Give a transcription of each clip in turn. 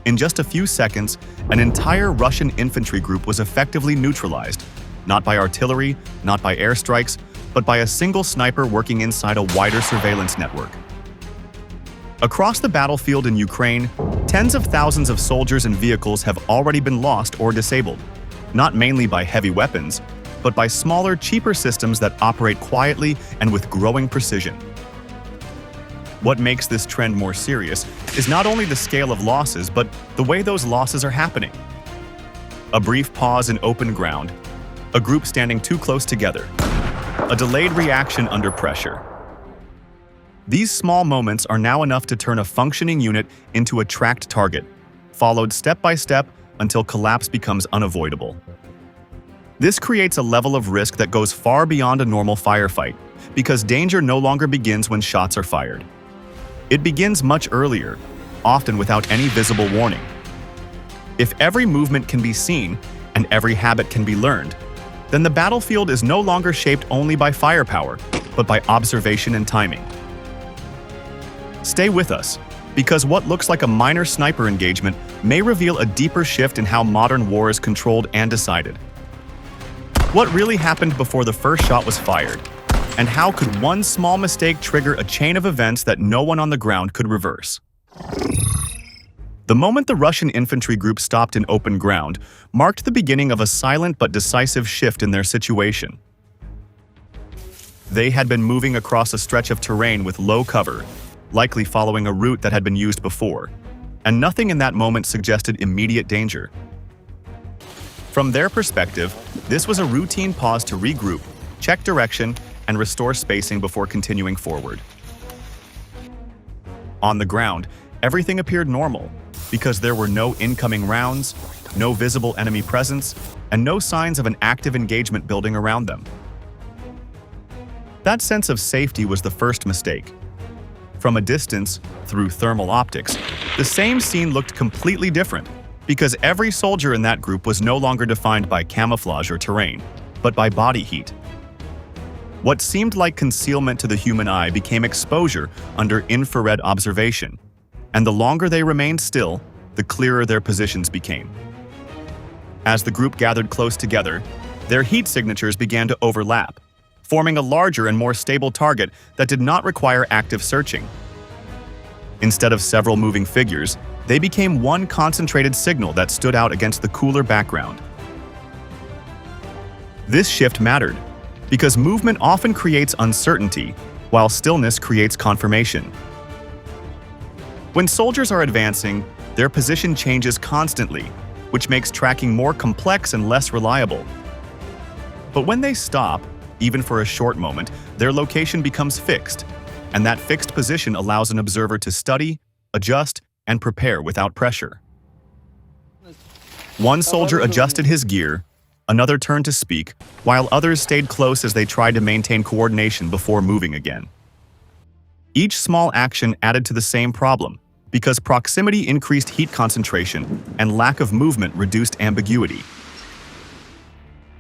In just a few seconds, an entire Russian infantry group was effectively neutralized, not by artillery, not by airstrikes, but by a single sniper working inside a wider surveillance network. Across the battlefield in Ukraine, tens of thousands of soldiers and vehicles have already been lost or disabled, not mainly by heavy weapons, but by smaller, cheaper systems that operate quietly and with growing precision. What makes this trend more serious is not only the scale of losses, but the way those losses are happening. A brief pause in open ground, a group standing too close together, a delayed reaction under pressure. These small moments are now enough to turn a functioning unit into a tracked target, followed step by step until collapse becomes unavoidable. This creates a level of risk that goes far beyond a normal firefight, because danger no longer begins when shots are fired. It begins much earlier, often without any visible warning. If every movement can be seen and every habit can be learned, then the battlefield is no longer shaped only by firepower, but by observation and timing. Stay with us, because what looks like a minor sniper engagement may reveal a deeper shift in how modern war is controlled and decided. What really happened before the first shot was fired? And how could one small mistake trigger a chain of events that no one on the ground could reverse? The moment the Russian infantry group stopped in open ground marked the beginning of a silent but decisive shift in their situation. They had been moving across a stretch of terrain with low cover, likely following a route that had been used before, and nothing in that moment suggested immediate danger. From their perspective, this was a routine pause to regroup, check direction, and restore spacing before continuing forward. On the ground, everything appeared normal, because there were no incoming rounds, no visible enemy presence, and no signs of an active engagement building around them. That sense of safety was the first mistake. From a distance, through thermal optics, the same scene looked completely different, because every soldier in that group was no longer defined by camouflage or terrain, but by body heat. What seemed like concealment to the human eye became exposure under infrared observation, and the longer they remained still, the clearer their positions became. As the group gathered close together, their heat signatures began to overlap, forming a larger and more stable target that did not require active searching. Instead of several moving figures, they became one concentrated signal that stood out against the cooler background. This shift mattered, because movement often creates uncertainty, while stillness creates confirmation. When soldiers are advancing, their position changes constantly, which makes tracking more complex and less reliable. But when they stop, even for a short moment, their location becomes fixed, and that fixed position allows an observer to study, adjust, and prepare without pressure. One soldier adjusted his gear, another turned to speak, while others stayed close as they tried to maintain coordination before moving again. Each small action added to the same problem, because proximity increased heat concentration and lack of movement reduced ambiguity.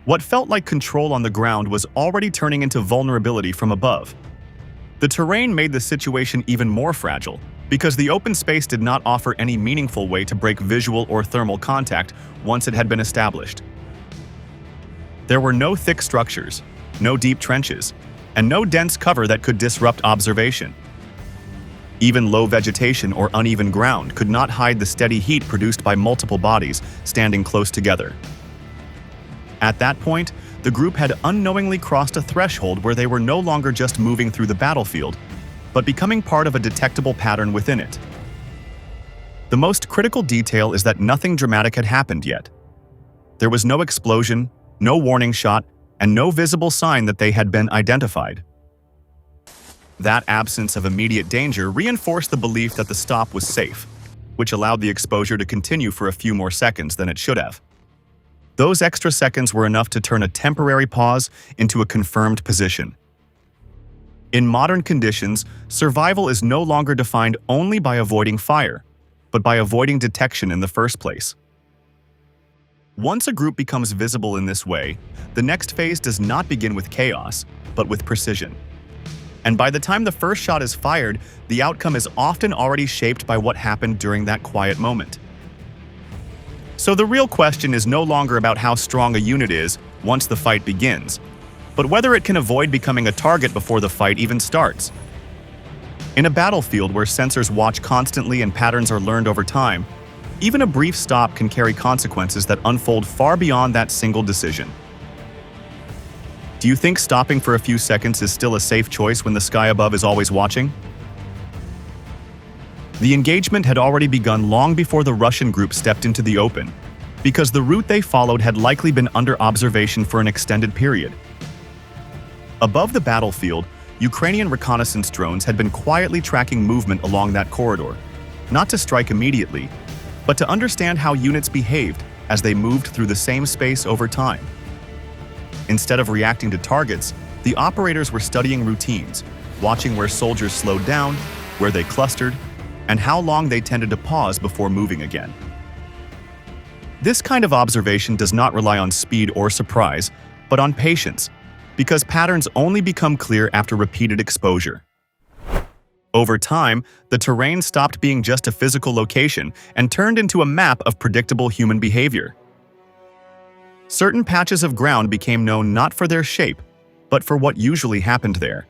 What felt like control on the ground was already turning into vulnerability from above. The terrain made the situation even more fragile, because the open space did not offer any meaningful way to break visual or thermal contact once it had been established. There were no thick structures, no deep trenches, and no dense cover that could disrupt observation. Even low vegetation or uneven ground could not hide the steady heat produced by multiple bodies standing close together. At that point, the group had unknowingly crossed a threshold where they were no longer just moving through the battlefield, but becoming part of a detectable pattern within it. The most critical detail is that nothing dramatic had happened yet. There was no explosion, no warning shot, and no visible sign that they had been identified. That absence of immediate danger reinforced the belief that the stop was safe, which allowed the exposure to continue for a few more seconds than it should have. Those extra seconds were enough to turn a temporary pause into a confirmed position. In modern conditions, survival is no longer defined only by avoiding fire, but by avoiding detection in the first place. Once a group becomes visible in this way, the next phase does not begin with chaos, but with precision. And by the time the first shot is fired, the outcome is often already shaped by what happened during that quiet moment. So the real question is no longer about how strong a unit is once the fight begins, but whether it can avoid becoming a target before the fight even starts. In a battlefield where sensors watch constantly and patterns are learned over time, even a brief stop can carry consequences that unfold far beyond that single decision. Do you think stopping for a few seconds is still a safe choice when the sky above is always watching? The engagement had already begun long before the Russian group stepped into the open, because the route they followed had likely been under observation for an extended period. Above the battlefield, Ukrainian reconnaissance drones had been quietly tracking movement along that corridor, not to strike immediately, but to understand how units behaved as they moved through the same space over time. Instead of reacting to targets, the operators were studying routines, watching where soldiers slowed down, where they clustered, and how long they tended to pause before moving again. This kind of observation does not rely on speed or surprise, but on patience, because patterns only become clear after repeated exposure. Over time, the terrain stopped being just a physical location and turned into a map of predictable human behavior. Certain patches of ground became known not for their shape, but for what usually happened there,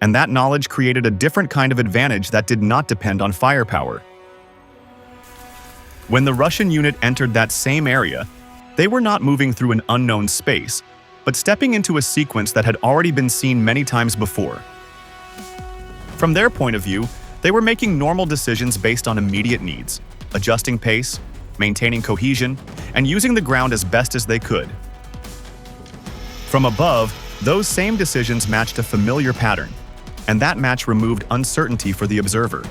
and that knowledge created a different kind of advantage that did not depend on firepower. When the Russian unit entered that same area, they were not moving through an unknown space, but stepping into a sequence that had already been seen many times before. From their point of view, they were making normal decisions based on immediate needs, adjusting pace, maintaining cohesion, and using the ground as best as they could. From above, those same decisions matched a familiar pattern, and that match removed uncertainty for the observer.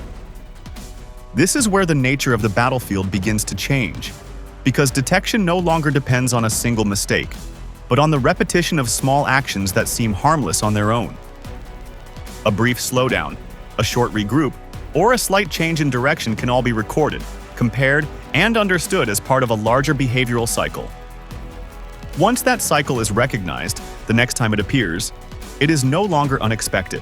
This is where the nature of the battlefield begins to change, because detection no longer depends on a single mistake, but on the repetition of small actions that seem harmless on their own. A brief slowdown, a short regroup, or a slight change in direction can all be recorded, compared, and understood as part of a larger behavioral cycle. Once that cycle is recognized, the next time it appears, it is no longer unexpected.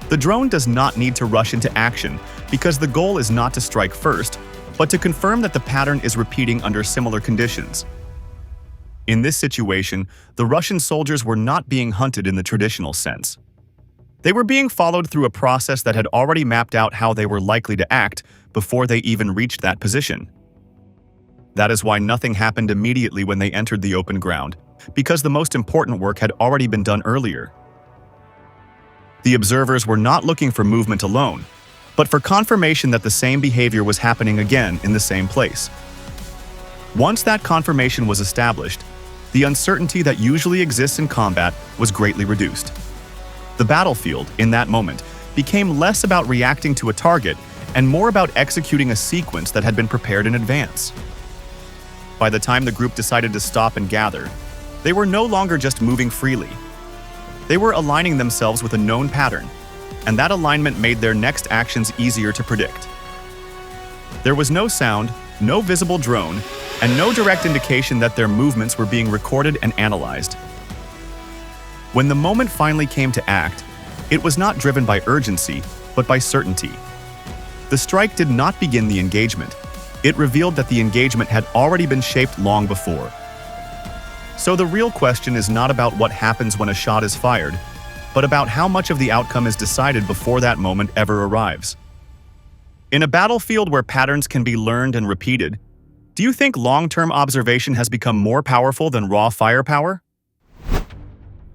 The drone does not need to rush into action because the goal is not to strike first, but to confirm that the pattern is repeating under similar conditions. In this situation, the Russian soldiers were not being hunted in the traditional sense. They were being followed through a process that had already mapped out how they were likely to act before they even reached that position. That is why nothing happened immediately when they entered the open ground, because the most important work had already been done earlier. The observers were not looking for movement alone, but for confirmation that the same behavior was happening again in the same place. Once that confirmation was established, the uncertainty that usually exists in combat was greatly reduced. The battlefield, in that moment, became less about reacting to a target and more about executing a sequence that had been prepared in advance. By the time the group decided to stop and gather, they were no longer just moving freely. They were aligning themselves with a known pattern, and that alignment made their next actions easier to predict. There was no sound, no visible drone, and no direct indication that their movements were being recorded and analyzed. When the moment finally came to act, it was not driven by urgency, but by certainty. The strike did not begin the engagement. It revealed that the engagement had already been shaped long before. So the real question is not about what happens when a shot is fired, but about how much of the outcome is decided before that moment ever arrives. In a battlefield where patterns can be learned and repeated, do you think long-term observation has become more powerful than raw firepower?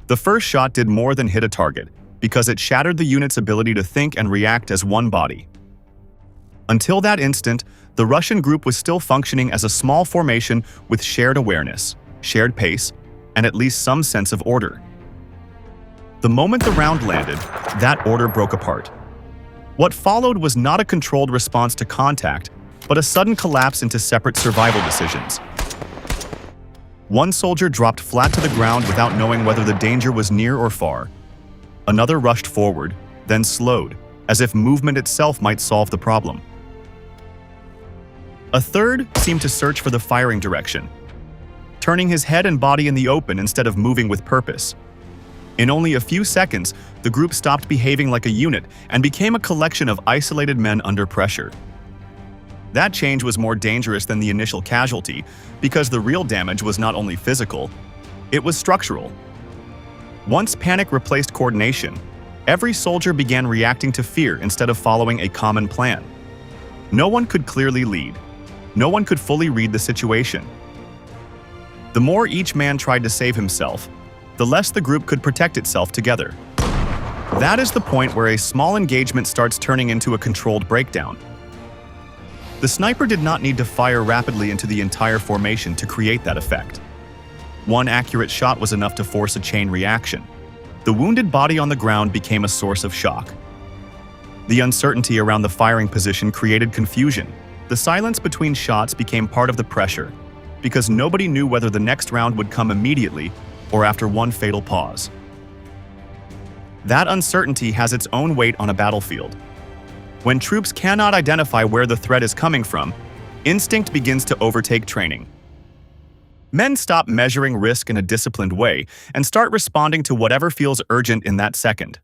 The first shot did more than hit a target, because it shattered the unit's ability to think and react as one body. Until that instant, the Russian group was still functioning as a small formation with shared awareness, shared pace, and at least some sense of order. The moment the round landed, that order broke apart. What followed was not a controlled response to contact, but a sudden collapse into separate survival decisions. One soldier dropped flat to the ground without knowing whether the danger was near or far. Another rushed forward, then slowed, as if movement itself might solve the problem. A third seemed to search for the firing direction, turning his head and body in the open instead of moving with purpose. In only a few seconds, the group stopped behaving like a unit and became a collection of isolated men under pressure. That change was more dangerous than the initial casualty because the real damage was not only physical, it was structural. Once panic replaced coordination, every soldier began reacting to fear instead of following a common plan. No one could clearly lead. No one could fully read the situation. The more each man tried to save himself, the less the group could protect itself together. That is the point where a small engagement starts turning into a controlled breakdown. The sniper did not need to fire rapidly into the entire formation to create that effect. One accurate shot was enough to force a chain reaction. The wounded body on the ground became a source of shock. The uncertainty around the firing position created confusion. The silence between shots became part of the pressure, because nobody knew whether the next round would come immediately or after one fatal pause. That uncertainty has its own weight on a battlefield. When troops cannot identify where the threat is coming from, instinct begins to overtake training. Men stop measuring risk in a disciplined way and start responding to whatever feels urgent in that second.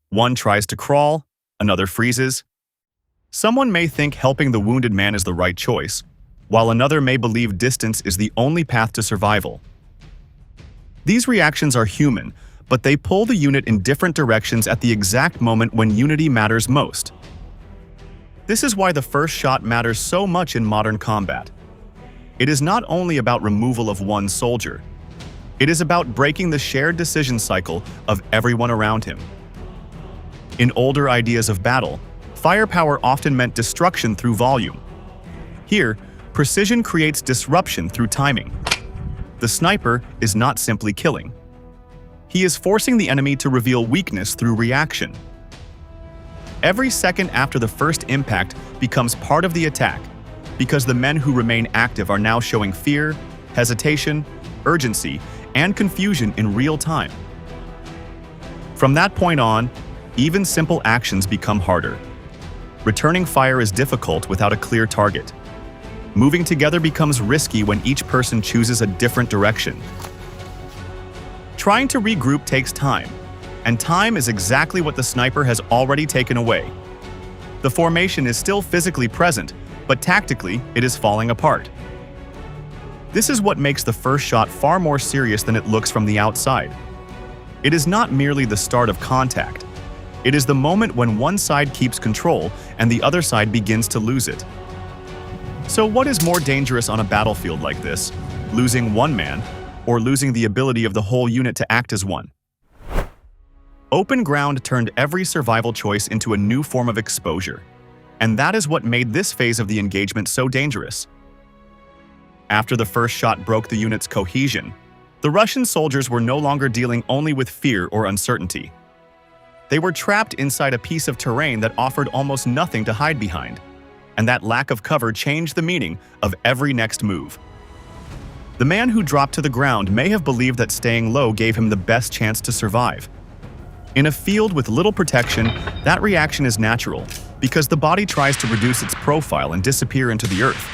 One tries to crawl, another freezes. Someone may think helping the wounded man is the right choice, while another may believe distance is the only path to survival. These reactions are human, but they pull the unit in different directions at the exact moment when unity matters most. This is why the first shot matters so much in modern combat. It is not only about removal of one soldier. It is about breaking the shared decision cycle of everyone around him. In older ideas of battle, firepower often meant destruction through volume. Here, precision creates disruption through timing. The sniper is not simply killing. He is forcing the enemy to reveal weakness through reaction. Every second after the first impact becomes part of the attack, because the men who remain active are now showing fear, hesitation, urgency, and confusion in real time. From that point on, even simple actions become harder. Returning fire is difficult without a clear target. Moving together becomes risky when each person chooses a different direction. Trying to regroup takes time, and time is exactly what the sniper has already taken away. The formation is still physically present, but tactically, it is falling apart. This is what makes the first shot far more serious than it looks from the outside. It is not merely the start of contact. It is the moment when one side keeps control and the other side begins to lose it. So what is more dangerous on a battlefield like this, losing one man or losing the ability of the whole unit to act as one? Open ground turned every survival choice into a new form of exposure. And that is what made this phase of the engagement so dangerous. After the first shot broke the unit's cohesion, the Russian soldiers were no longer dealing only with fear or uncertainty. They were trapped inside a piece of terrain that offered almost nothing to hide behind, and that lack of cover changed the meaning of every next move. The man who dropped to the ground may have believed that staying low gave him the best chance to survive. In a field with little protection, that reaction is natural, because the body tries to reduce its profile and disappear into the earth.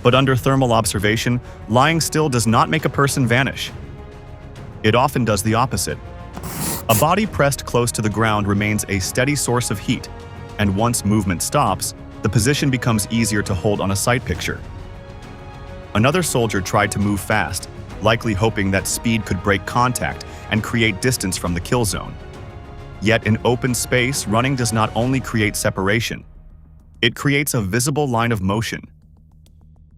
But under thermal observation, lying still does not make a person vanish. It often does the opposite. A body pressed close to the ground remains a steady source of heat, and once movement stops, the position becomes easier to hold on a sight picture. Another soldier tried to move fast, likely hoping that speed could break contact and create distance from the kill zone. Yet in open space, running does not only create separation, it creates a visible line of motion.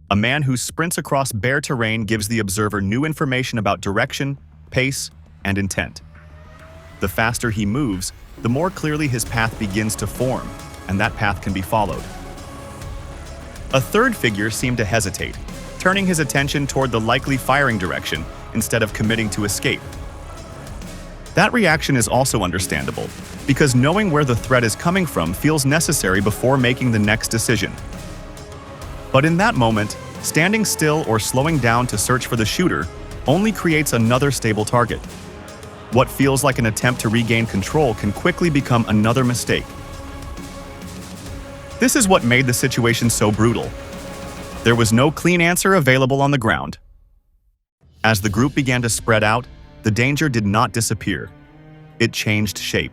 A man who sprints across bare terrain gives the observer new information about direction, pace, and intent. The faster he moves, the more clearly his path begins to form, and that path can be followed. A third figure seemed to hesitate, turning his attention toward the likely firing direction instead of committing to escape. That reaction is also understandable, because knowing where the threat is coming from feels necessary before making the next decision. But in that moment, standing still or slowing down to search for the shooter only creates another stable target. What feels like an attempt to regain control can quickly become another mistake. This is what made the situation so brutal. There was no clean answer available on the ground. As the group began to spread out, the danger did not disappear. It changed shape.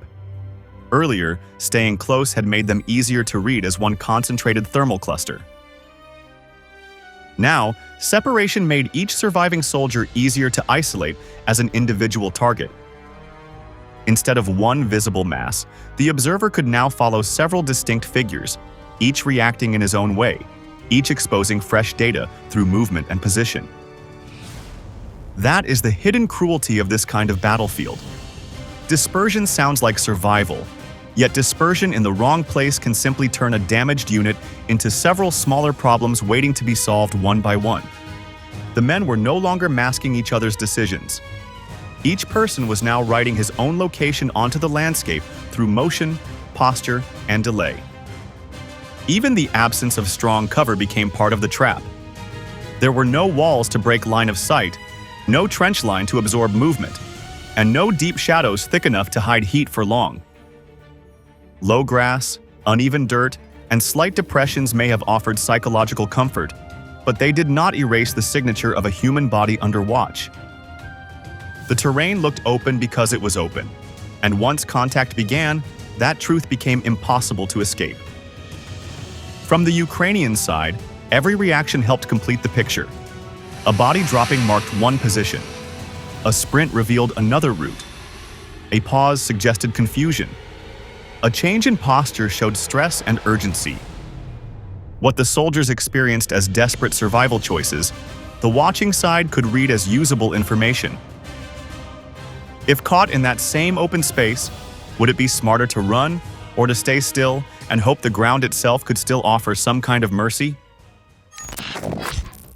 Earlier, staying close had made them easier to read as one concentrated thermal cluster. Now, separation made each surviving soldier easier to isolate as an individual target. Instead of one visible mass, the observer could now follow several distinct figures, each reacting in his own way, each exposing fresh data through movement and position. That is the hidden cruelty of this kind of battlefield. Dispersion sounds like survival, yet dispersion in the wrong place can simply turn a damaged unit into several smaller problems waiting to be solved one by one. The men were no longer masking each other's decisions. Each person was now writing his own location onto the landscape through motion, posture, and delay. Even the absence of strong cover became part of the trap. There were no walls to break line of sight, no trench line to absorb movement, and no deep shadows thick enough to hide heat for long. Low grass, uneven dirt, and slight depressions may have offered psychological comfort, but they did not erase the signature of a human body under watch. The terrain looked open because it was open, and once contact began, that truth became impossible to escape. From the Ukrainian side, every reaction helped complete the picture. A body dropping marked one position. A sprint revealed another route. A pause suggested confusion. A change in posture showed stress and urgency. What the soldiers experienced as desperate survival choices, the watching side could read as usable information. If caught in that same open space, would it be smarter to run or to stay still and hope the ground itself could still offer some kind of mercy?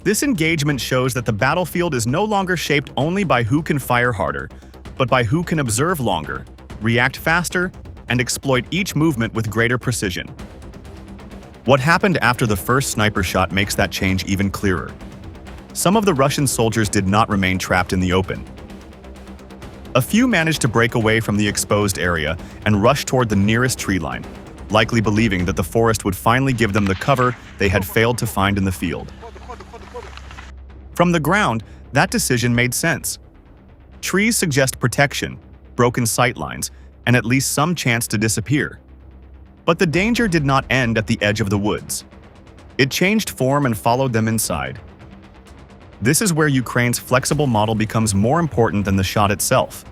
This engagement shows that the battlefield is no longer shaped only by who can fire harder, but by who can observe longer, react faster, and exploit each movement with greater precision. What happened after the first sniper shot makes that change even clearer. Some of the Russian soldiers did not remain trapped in the open. A few managed to break away from the exposed area and rush toward the nearest tree line, likely believing that the forest would finally give them the cover they had failed to find in the field. From the ground, that decision made sense. Trees suggest protection, broken sight lines, and at least some chance to disappear. But the danger did not end at the edge of the woods. It changed form and followed them inside. This is where Ukraine's flexible model becomes more important than the shot itself.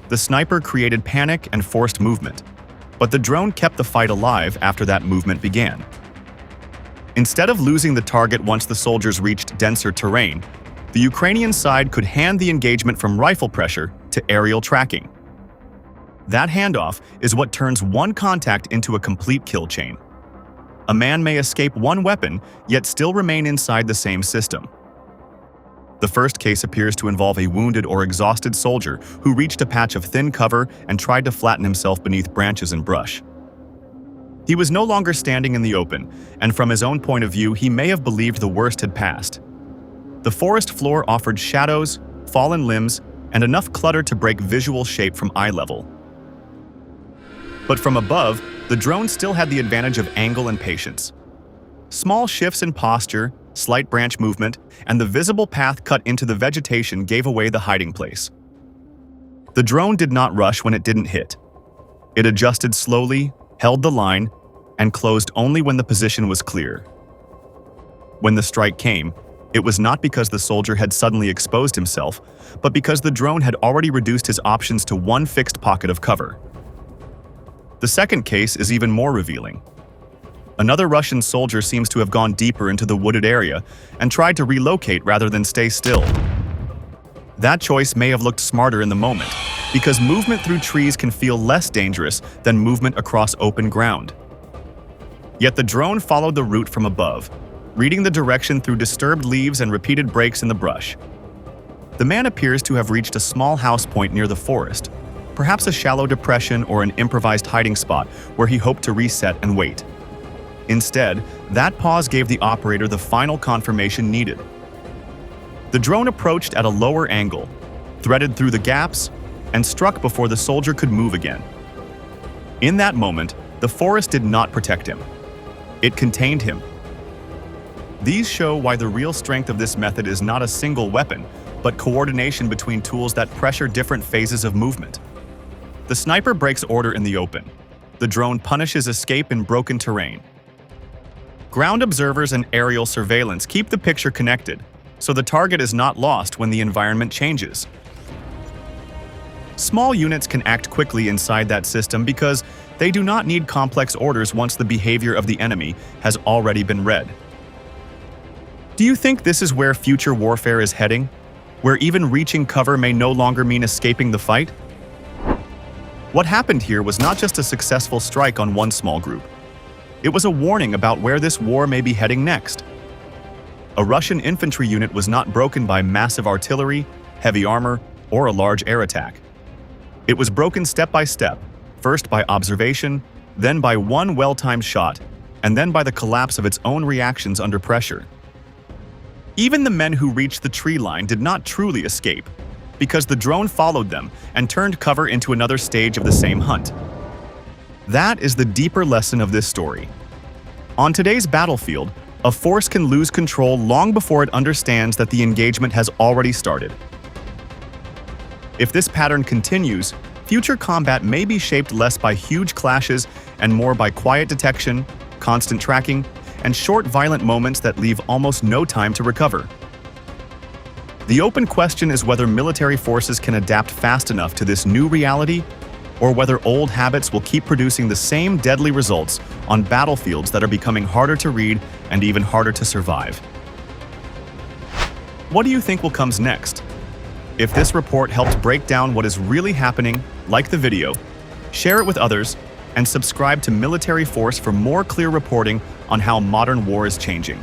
The sniper created panic and forced movement, but the drone kept the fight alive after that movement began. Instead of losing the target once the soldiers reached denser terrain, the Ukrainian side could hand the engagement from rifle pressure to aerial tracking. That handoff is what turns one contact into a complete kill chain. A man may escape one weapon, yet still remain inside the same system. The first case appears to involve a wounded or exhausted soldier who reached a patch of thin cover and tried to flatten himself beneath branches and brush. He was no longer standing in the open, and from his own point of view, he may have believed the worst had passed. The forest floor offered shadows, fallen limbs, and enough clutter to break visual shape from eye level. But from above, the drone still had the advantage of angle and patience. Small shifts in posture, slight branch movement, and the visible path cut into the vegetation gave away the hiding place. The drone did not rush when it didn't hit. It adjusted slowly, held the line, and closed only when the position was clear. When the strike came, it was not because the soldier had suddenly exposed himself, but because the drone had already reduced his options to one fixed pocket of cover. The second case is even more revealing. Another Russian soldier seems to have gone deeper into the wooded area and tried to relocate rather than stay still. That choice may have looked smarter in the moment, because movement through trees can feel less dangerous than movement across open ground. Yet the drone followed the route from above, reading the direction through disturbed leaves and repeated breaks in the brush. The man appears to have reached a small house point near the forest, perhaps a shallow depression or an improvised hiding spot where he hoped to reset and wait. Instead, that pause gave the operator the final confirmation needed. The drone approached at a lower angle, threaded through the gaps, and struck before the soldier could move again. In that moment, the forest did not protect him. It contained him. These show why the real strength of this method is not a single weapon, but coordination between tools that pressure different phases of movement. The sniper breaks order in the open, The drone punishes escape in broken terrain. Ground observers and aerial surveillance keep the picture connected, so the target is not lost when the environment changes. Small units can act quickly inside that system because they do not need complex orders once the behavior of the enemy has already been read. Do you think this is where future warfare is heading? Where even reaching cover may no longer mean escaping the fight? What happened here was not just a successful strike on one small group. It was a warning about where this war may be heading next. A Russian infantry unit was not broken by massive artillery, heavy armor, or a large air attack. It was broken step by step, first by observation, then by one well-timed shot, and then by the collapse of its own reactions under pressure. Even the men who reached the tree line did not truly escape, because the drone followed them and turned cover into another stage of the same hunt. That is the deeper lesson of this story. On today's battlefield, a force can lose control long before it understands that the engagement has already started. If this pattern continues, future combat may be shaped less by huge clashes and more by quiet detection, constant tracking, and short violent moments that leave almost no time to recover. The open question is whether military forces can adapt fast enough to this new reality, or whether old habits will keep producing the same deadly results on battlefields that are becoming harder to read and even harder to survive. What do you think will come next? If this report helped break down what is really happening, like the video, share it with others, and subscribe to Military Force for more clear reporting on how modern war is changing.